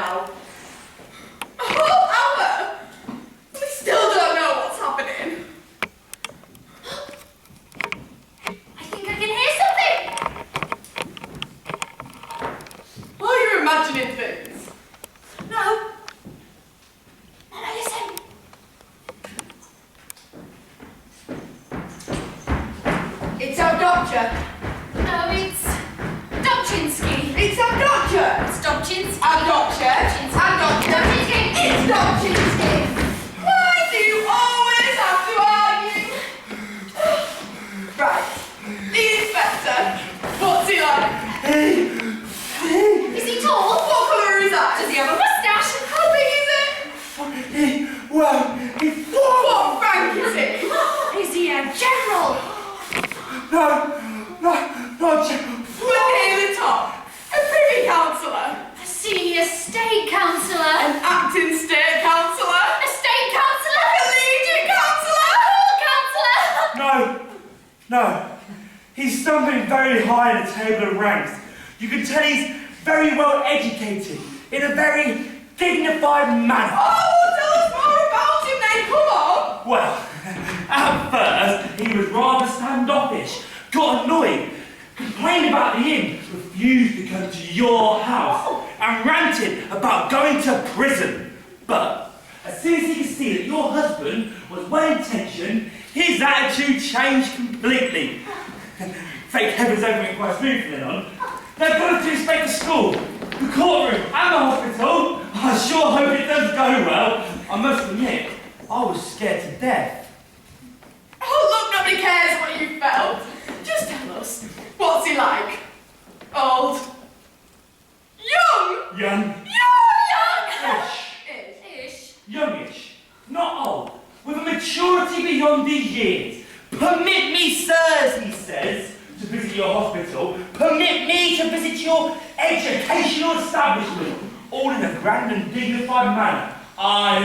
now? A whole hour? We still don't know what's happening. I think I can hear something. Are you imagining things? No. No, listen. It's our doctor. No, it's Dobchinski. It's our doctor. It's Dobchinski. Our doctor. Our doctor. Dobchinski. It's Dobchinski. Why do you always have to argue? Right. The inspector. What's he like? Is he tall? What colour is that? Does he have a mustache? How big is it? What rank is it? Is he a general? No, Jack. We're near the top. A privy councillor. A senior state councillor? An acting state councillor. A state councillor? A collegiate councillor. A hall councillor? No. He's something very high in the table of ranks. You can tell he's very well educated in a very dignified manner. Oh, tell us more about him then, come on. Well, at first he was rather standoffish, got annoyed, complained about the inn, refused to come to your house, and ranted about going to prison. But as soon as he could see that your husband was well-intentioned, his attitude changed completely. Thank heavens everything went quite smooth from then on. They've got to do straight to school, the courtroom, and the hospital. I sure hope it does go well. I must admit, I was scared to death. Oh, look, nobody cares what you felt. Just tell us, what's he like? Old? Young? Young. Young! Ish. Youngish. Not old. With a maturity beyond his years. Permit me, sirs, he says, to visit your hospital. Permit me to visit your educational establishment. All in a grand and dignified manner.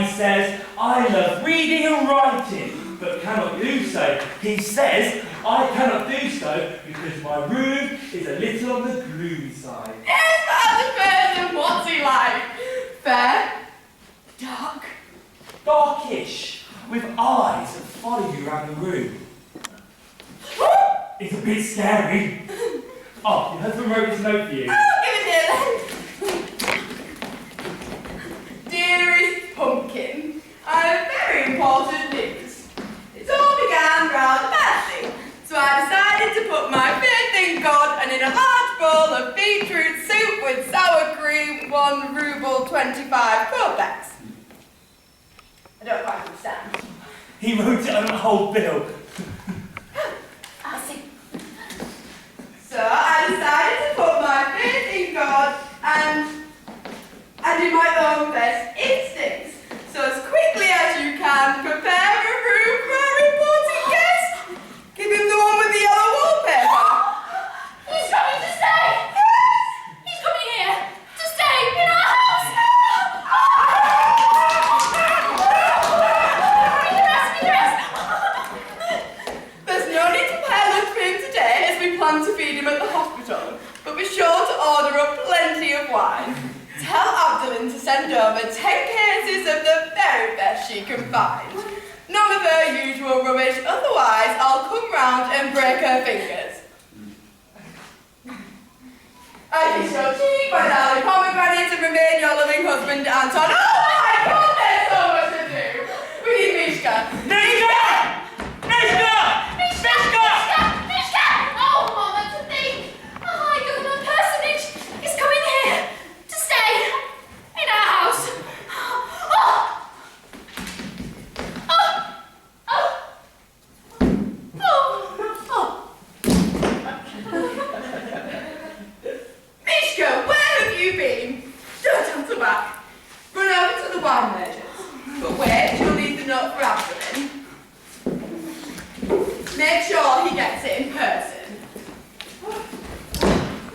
He says, I love reading and writing, but cannot do so. He says, I cannot do so because my room is a little on the gloomy side. Yes, that's the person. What's he like? Fair? Dark? Darkish, with eyes that follow you around the room. It's a bit scary. Oh, your husband wrote his note for you. Oh, give it here then. Dearest Pumpkin, I have very important news. It all began rather badly, so I decided to put my faith in God and in a large bowl of beetroot soup with sour cream, 1 ruble 25 kopecks. I don't quite understand. He wrote it on a whole bill. I see. So I decided to put my faith in God and in my own best instincts. So as quickly as you can, prepare a room for our important guest. Give him the one with the yellow wallpaper. He's coming to stay! He's coming here to stay in our house! Be the rest! There's no need to prepare lunch for him today as we plan to feed him at the hospital, but be sure to order up plenty of wine. Tell Abdelin to send over 10 cases of the very best she can find. None of her usual rubbish, otherwise I'll come round and break her fingers. I kiss your cheek, my darling pomegranate, and remain your loving husband, Anton. Oh my God, there's so much to do! We need Mishka. Mishka! Mishka! Mishka! Mishka! Oh, Mama, to think! A high government personage is coming here to stay in our house. Oh! Mishka, where have you been? Don't answer back. Run over to the wine merchants. But wait, you'll need the note for Abdelin. Make sure he gets it in person.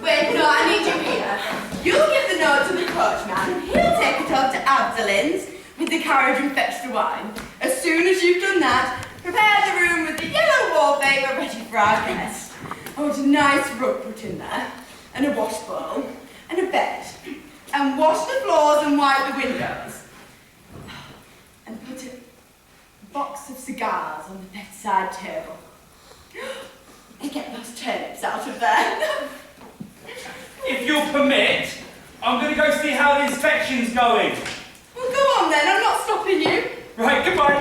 Wait, no, I need you here. You'll give the note to the coachman. He'll take it up to Abdelin's with the carriage and fetch the wine. As soon as you've done that, prepare the room with the yellow wallpaper ready for our guest. I want a nice rug put in there, and a wash bowl, and a bed. and wash the floors and wipe the windows. And put a box of cigars on the bedside table. And get those turnips out of there. If you'll permit, I'm going to go see how the inspection's going. Well, go on then, I'm not stopping you. Right, goodbye.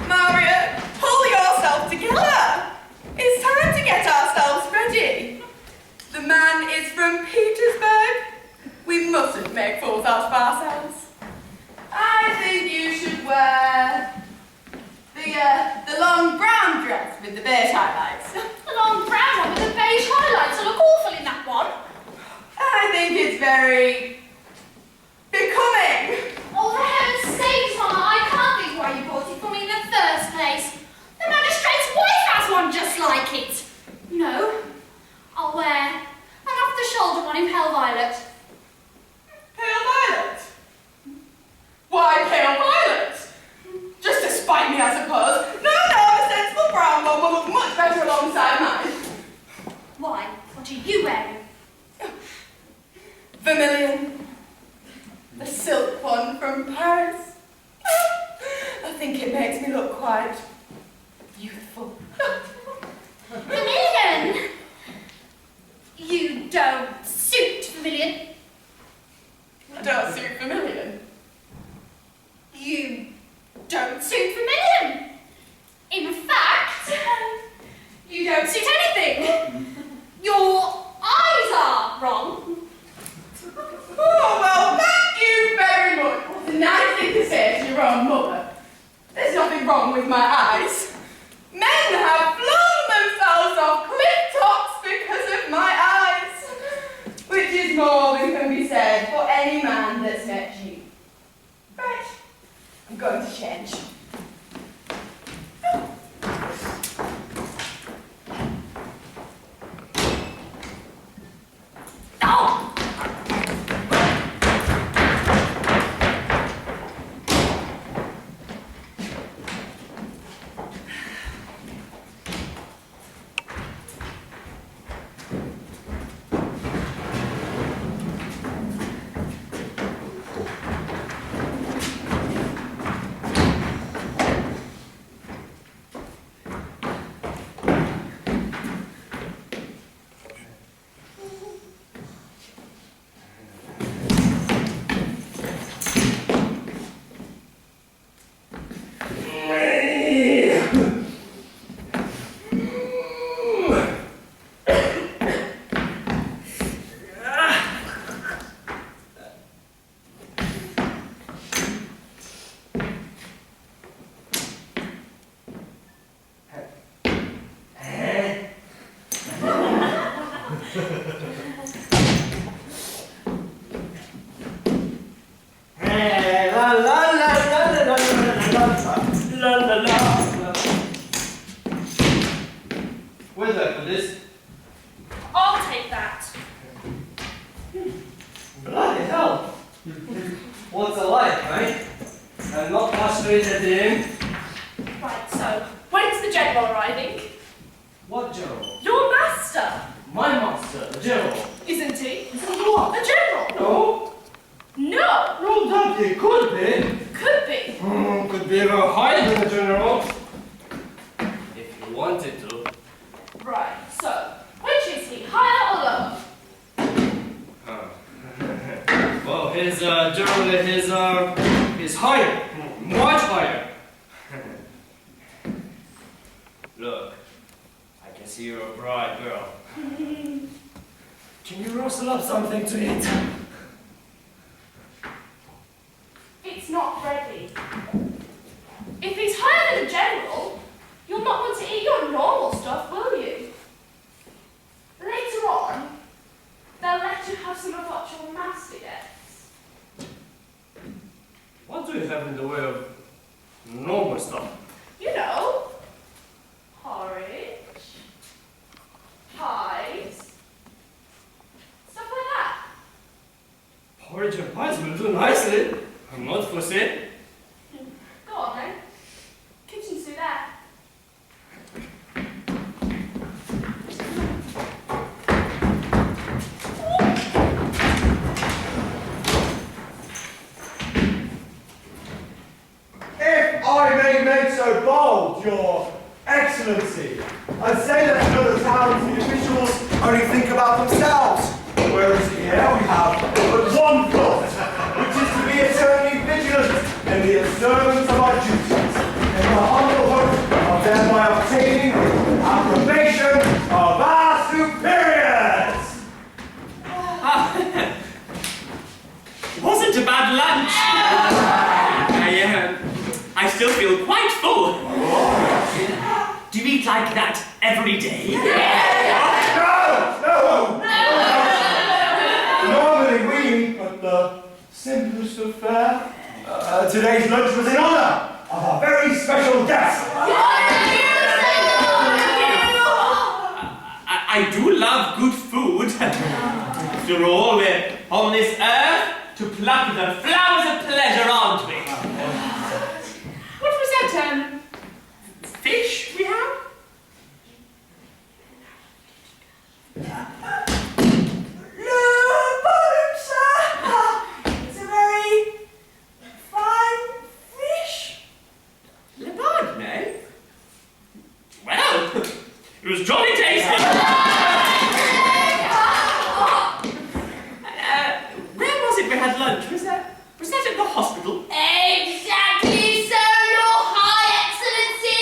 Maria, pull yourself together. It's time to get ourselves ready. The man is from Petersburg. We mustn't make fools out of ourselves. I think you should wear the long brown dress with the beige highlights. The long brown one with the beige highlights. I look awful in that one. I think it's very becoming. Oh, for heaven's sakes, Mama, I can't think why you bought it for me in the first place. The magistrate's wife has one just like it. No, I'll wear an off-the-shoulder one in pale violet. Pale violet? Why pale violet? Just to spite me, I suppose. No, a sensible brown one will look much better alongside mine. Why? What are you wearing? Vermilion. The silk one from Paris. I think it makes me look quite youthful. Vermilion! You don't suit Vermilion. I don't suit Vermilion. You don't suit Vermilion. In fact, you don't suit anything. Your eyes are wrong. Oh, well, thank you very much. What a nice thing to say to your own mother. There's nothing wrong with my eyes. Men have blown themselves off cliff tops because of my eyes, which is more than can be said for any man that's met you. Right, I'm going to change. Oh! Where's that for this? I'll take that. Bloody hell! What's it like, mate? I'm not frustrated in. Right, so, when's the general arriving? What general? Your master, My master, the general. isn't he? What? A general? No. No, No doubt he could be. could be. Could be even higher than the general. If you wanted to. Right, so, which is he, higher or lower? Well, his general is higher. Much higher. Look, I can see you're a bright girl. Can you rustle up something to eat? It's not ready. If he's higher than a general, you'll not want to eat your normal stuff, will you? Later on, they'll let you have some of what your master gets. What do you have in the way of normal stuff? You know, porridge, pies, stuff like that. Porridge and pies will do nicely. I'm not fussy. Go on then. Kitchen's through there. Your Excellency. I'd say that in other towns the officials only think about themselves, whereas here we have but one thought, which is to be eternally vigilant in the observance of our duties, in the humble hope of thereby obtaining the approbation of our superiors. It wasn't a bad lunch. I still feel quite full. Do you eat like that every day? No! Normally we eat but the simplest of fare. Today's lunch was in honor of our very special guest. I do love good food. After all, we're on this earth to pluck the flowers of pleasure, aren't we? What was that, fish we have? It's a very fine fish. Leopard, no? Well, it was jolly tasty. Where was it we had lunch? Was that at the hospital? Exactly so, Your High Excellency.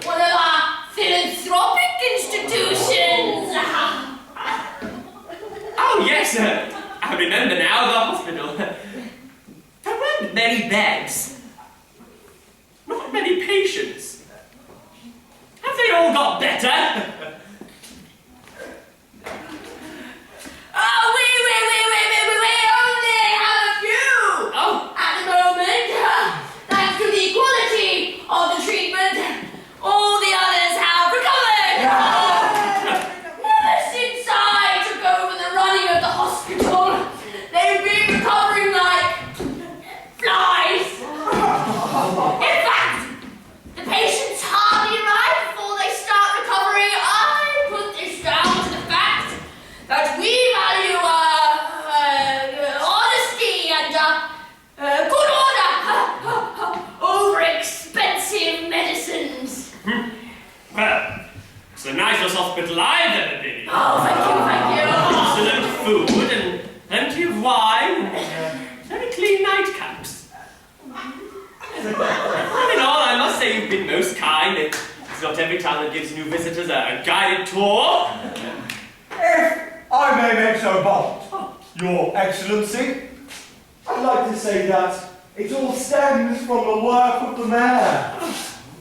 One of our philanthropic institutions. Oh, yes, I remember now, the hospital. There weren't many beds. Not many patients. Have they all got better? Oh, we only have a few. Oh. At the moment, thanks to the quality of the treatment, all the others have recovered. Ever since I took over the running of the hospital, they've been recovering like flies. In fact, the patients hardly arrive before they start recovering. I put this down to the fact that we value honesty and good order over expensive medicines. Well, it's the nicest hospital I've ever been in. Oh, thank you. Excellent food and plenty of wine. Very clean nightcaps. All in all, I must say you've been most kind. It's not every town that gives new visitors a guided tour. If I may make so bold, Your Excellency, I'd like to say that it all stems from the work of the mayor.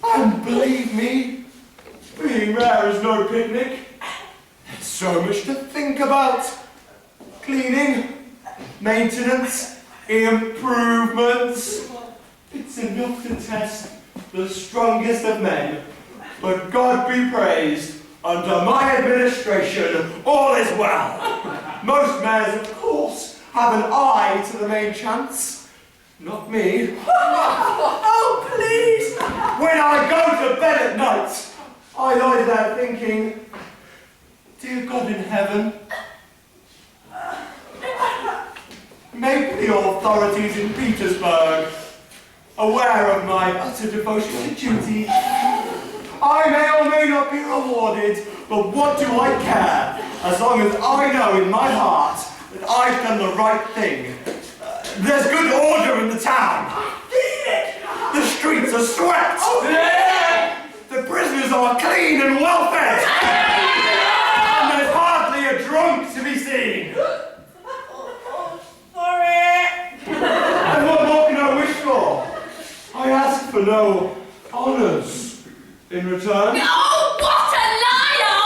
And believe me, being mayor is no picnic. There's so much to think about. Cleaning, maintenance, improvements. It's enough to test the strongest of men. But God be praised, under my administration, all is well. Most mayors, of course, have an eye to the main chance. Not me. Oh, please. When I go to bed at night, I lie there thinking, dear God in heaven, make the authorities in Petersburg aware of my utter devotion to duty. I may or may not be rewarded, but what do I care, as long as I know in my heart that I've done the right thing. There's good order in the town. The streets are swept. The prisoners are clean and well fed. And there's hardly a drunk to be seen. Sorry. And what more can I wish for? I ask for no honours in return. Oh, what a liar!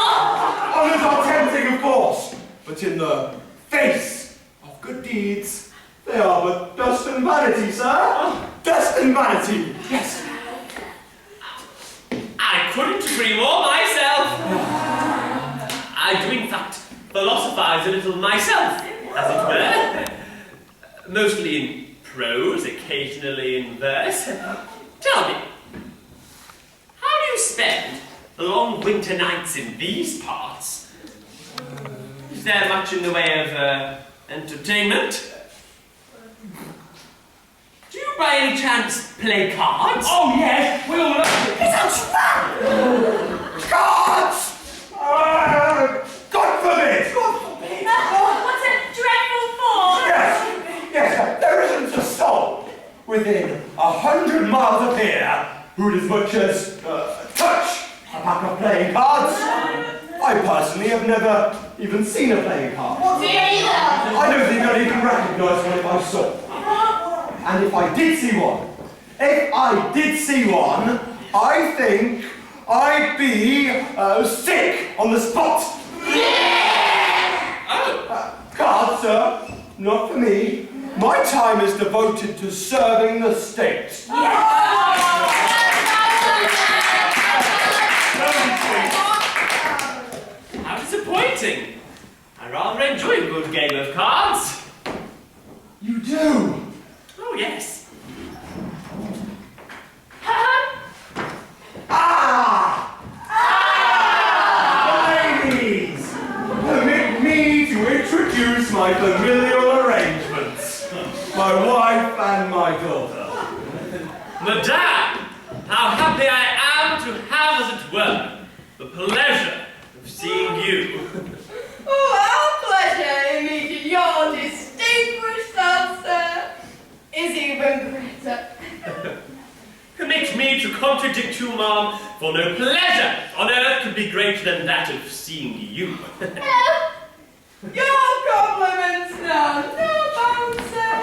Honours are tempting, of course, but in the face of good deeds, they are but dust and vanity, sir. Dust and vanity. Yes. I couldn't agree more myself. I do, in fact, philosophize a little myself, as it were. Mostly in prose, occasionally in verse. Tell me, how do you spend the long winter nights in these parts? Is there much in the way of entertainment? Do you by any chance play cards? Oh yes, we all love it. It's a trap! who'd as much as touch a pack of playing cards. I personally have never even seen a playing card. I don't think I'd even recognise one if I saw. And if I did see one, I think I'd be sick on the spot. Cards, sir, not for me. My time is devoted to serving the state. How disappointing. I rather enjoy a good game of cards. You do? Oh, yes. Ladies, permit me to introduce my familial arrangements. My wife and my daughter. Madame, how happy I am to have, as it were, the pleasure of seeing you. Oh, our pleasure in meeting your distinguished self, sir, is even greater. Permit me to contradict you, ma'am, for no pleasure on earth could be greater than that of seeing you. Your compliments know no bounds, sir.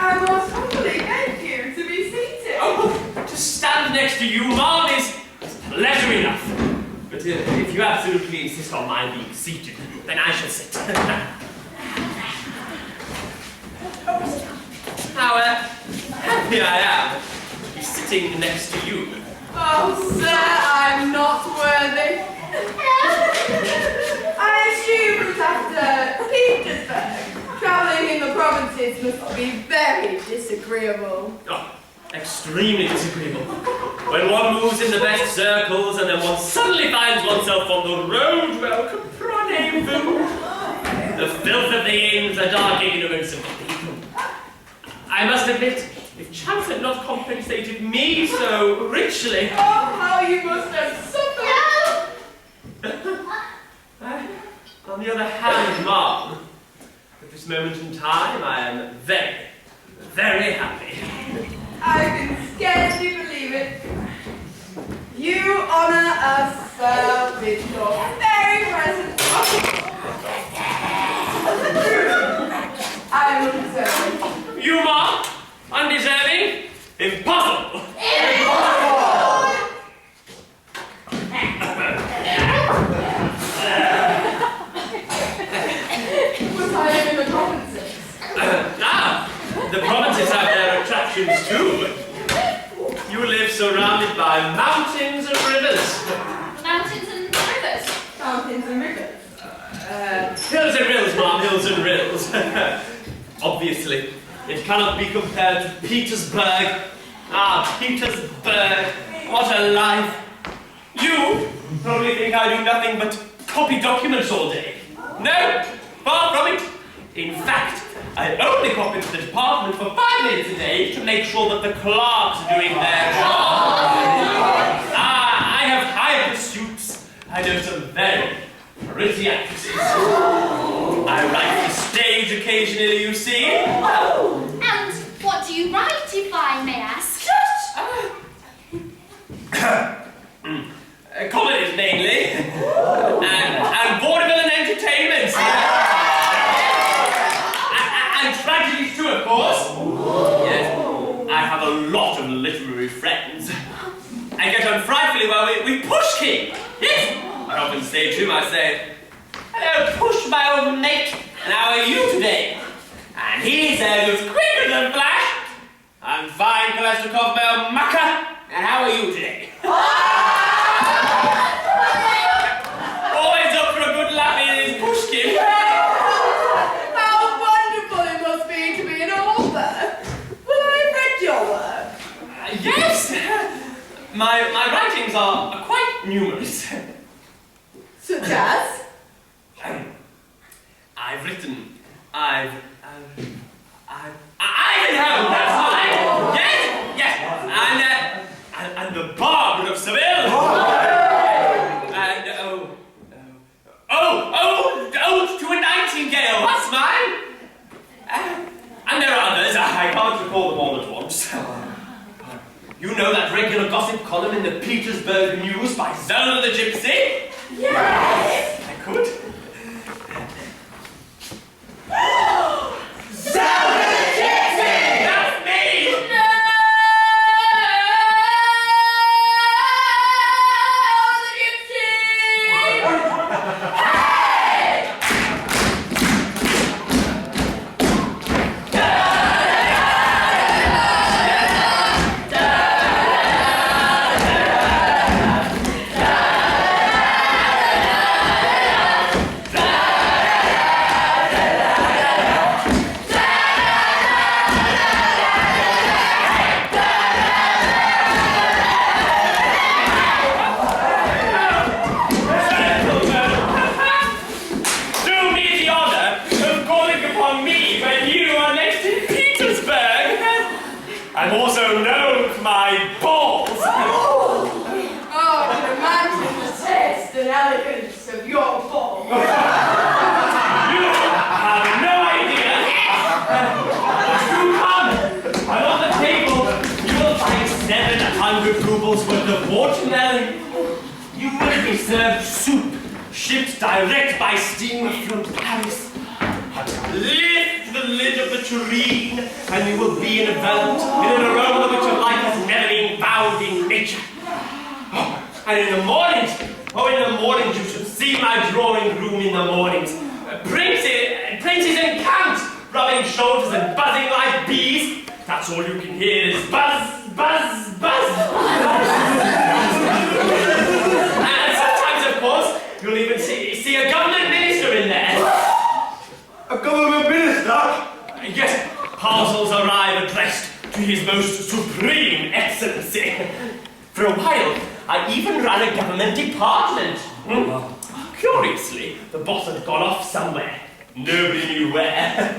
I most humbly beg you to be seated. Oh, to stand next to you, ma'am, is pleasure enough. But if you absolutely insist on my being seated, then I shall sit. How happy I am to be sitting next to you. Oh, sir, I'm not worthy. I assume that after Petersburg, travelling in the provinces must be very disagreeable. Oh, extremely disagreeable. When one moves in the best circles and then one suddenly finds oneself on the road, well, comprenez-vous? The filth of the inns, the dark ignorance of the people. I must admit, if chance had not compensated me so richly... Oh, how you must have suffered! On the other hand, ma'am, at this moment in time, I am very, very happy. I can scarcely believe it. You honour us, sir, with your very presence. I am undeserving. You, ma'am? Undeserving? Impossible! Was I in the provinces? The provinces have their attractions too. You live surrounded by mountains and rivers. Mountains and rivers. Mountains and rivers. Hills and rills, ma'am, hills and rills. Obviously, it cannot be compared to Petersburg. Ah, Petersburg, what a life. You probably think I do nothing but copy documents all day. No, far from it. In fact, I only pop into the department for 5 minutes a day to make sure that the clerks are doing their job. I have high pursuits. I know some very pretty actresses. I write for stage occasionally, you see. And what do you write, if I may ask? Comedies mainly. And vaudeville and entertainment. And tragedies too, of course. Yes, I have a lot of literary friends. I get on frightfully well with Pushkin. Yes, I often say to him, I say, "Hello, Push, my old mate, and how are you today?" And he says, "As quick as a flash, I'm fine, Kalashnikov, my old mucker, and how are you today?" Always up for a good laugh in his Pushkin. How wonderful it must be to be an author. Well, I've read your work. Yes! My writings are quite numerous. Such as? I've written. Ivanhoe, that's mine! Yes! And the Barber of Seville! To a Nightingale, that's mine! And there are others, I can't recall them all at once. You know that regular gossip column in the Petersburg News by Zola the Gypsy? Yes! I could. Zola the Gypsy! That's me! No! The Gypsy! Hey! Do me the honor of calling upon me when you are next in Petersburg. I'm also known for my balls. Oh, I can imagine the taste and elegance of your ball. You have no idea. You come, and on the table you will find 700 rubles worth of watermelon. You will be served soup, shipped direct by steamer from Paris. Lift the lid of the tureen, and you will be enveloped in an aroma which of life has never been found in nature. Oh, and in the mornings, you should see my drawing room in the mornings. Princes and counts rubbing shoulders and buzzing like bees. That's all you can hear is buzz, buzz, buzz. And sometimes, of course, you'll even see a government minister in there. A government minister? Yes, parcels arrive addressed to His Most Supreme Excellency. For a while, I even ran a government department. Curiously, the boss had gone off somewhere. Nobody knew where.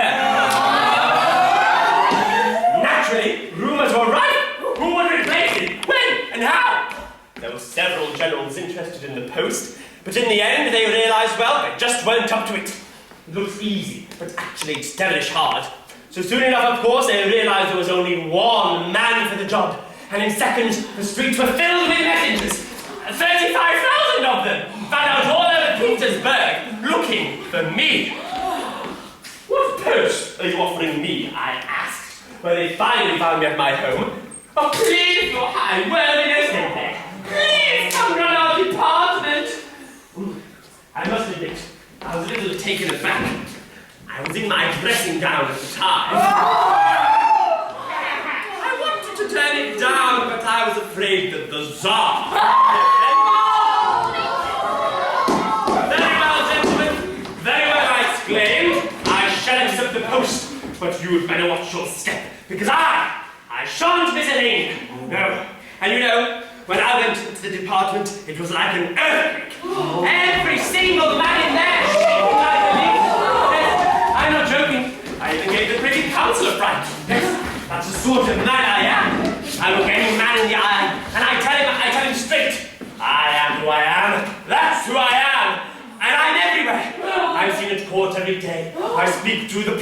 Naturally, rumours were rife. Who would replace him? When? And how? There were several generals interested in the post, but in the end they realised, well, they just weren't up to it. It looks easy, but actually it's devilish hard. So soon enough, of course, they realised there was only one man for the job, and in seconds the streets were filled with messengers. 35,000 of them found out all over Petersburg looking for me. What post are you offering me? I asked, when they finally found me at my home. Oh, please, your high worthiness, they begged. Please come run our department. I must admit, I was a little taken aback. I was in my dressing gown at the time. I wanted to turn it down, but I was afraid that the Tsar. Very well, gentlemen. Very well, I exclaimed. I shall accept the post, but you'd better watch your step, because I shan't miss a thing. No. And you know, when I went into the department, it was like an earthquake. Every single man in there shaking like a leaf. Yes, I'm not joking. I even gave the Privy Council a fright. Yes, that's the sort of man I am. I look any man in the eye, and I tell him straight, I am who I am. That's who I am. And I'm everywhere. I'm seen at court every day. I speak to the